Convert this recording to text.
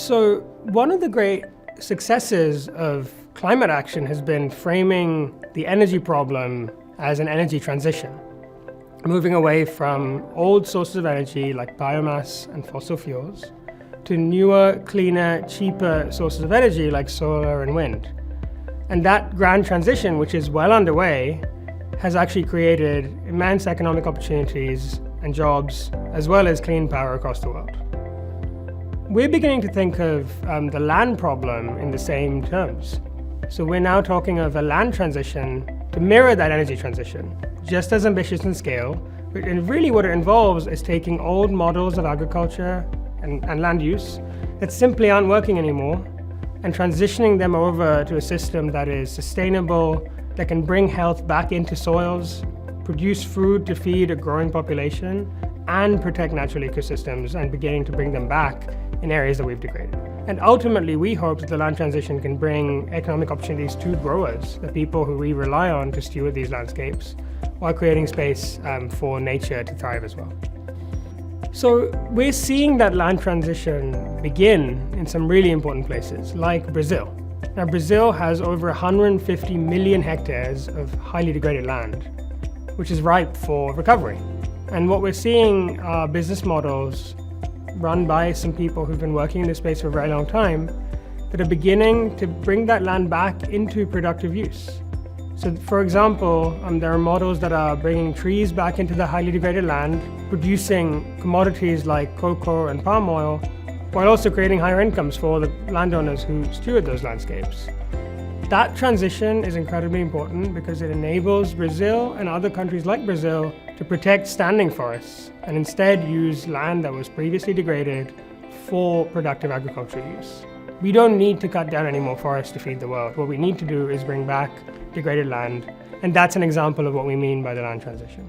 So one of the great successes of climate action has been framing the energy problem as an energy transition, moving away from old sources of energy like biomass and fossil fuels to newer, cleaner, cheaper sources of energy like solar and wind. And that grand transition, which is well underway, has actually created immense economic opportunities and jobs, as well as clean power across the world. We're beginning to think of the land problem in the same terms. So we're now talking of a land transition to mirror that energy transition, just as ambitious in scale. And really what it involves is taking old models of agriculture and land use that simply aren't working anymore and transitioning them over to a system that is sustainable, that can bring health back into soils, produce food to feed a growing population, and protect natural ecosystems and beginning to bring them back in areas that we've degraded. And ultimately, we hope that the land transition can bring economic opportunities to growers, the people who we rely on to steward these landscapes, while creating space for nature to thrive as well. So we're seeing that land transition begin in some really important places, like Brazil. Now, Brazil has over 150 million hectares of highly degraded land, which is ripe for recovery. And what we're seeing are business models run by some people who've been working in this space for a very long time that are beginning to bring that land back into productive use. So for example, there are models that are bringing trees back into the highly degraded land, producing commodities like cocoa and palm oil, while also creating higher incomes for the landowners who steward those landscapes. That transition is incredibly important because it enables Brazil and other countries like Brazil to protect standing forests and instead use land that was previously degraded for productive agricultural use. We don't need to cut down any more forests to feed the world. What we need to do is bring back degraded land, and that's an example of what we mean by the land transition.